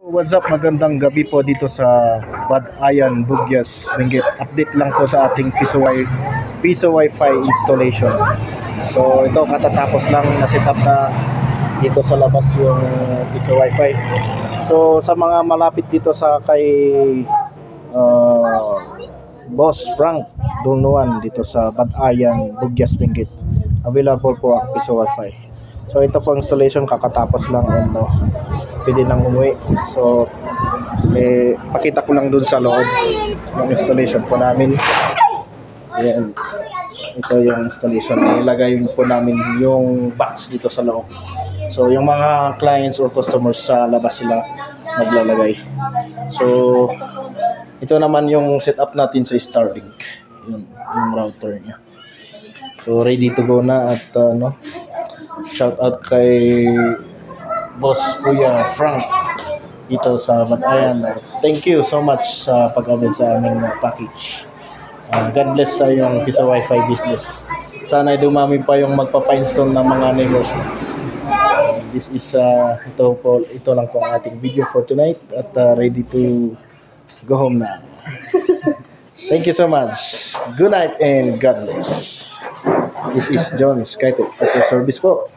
What's up? Magandang gabi po dito sa Badayan, Bugyas, Benguet. Update lang po sa ating Piso Wi-Fi installation. So ito katatapos lang na setup na dito sa labas yung Piso Wi-Fi. So sa mga malapit dito sa kay Boss Frank Dunuan dito sa Badayan, Bugyas, Benguet, available po ang Piso Wi-Fi. So ito po installation kakatapos lang and pwede nang umuwi. So pakita ko lang dun sa loob yung installation po namin. Ayan. Ito yung installation. Ilagay po namin yung box dito sa loob. So yung mga clients or customers sa labas sila maglalagay. So ito naman yung setup natin sa Starlink. Yung router niya. So ready to go na at shout out kay Boss Kuya Frank dito sa Badayan. Thank you so much sa pag-avail sa aming package. God bless sa iyong Piso Wi-Fi business. Sana dumami pa yung magpapa-install ng mga neighbors. This is ito lang po ang ating video for tonight at ready to go home na. Thank you so much. Good night and God bless. This is John Skytech at your service po.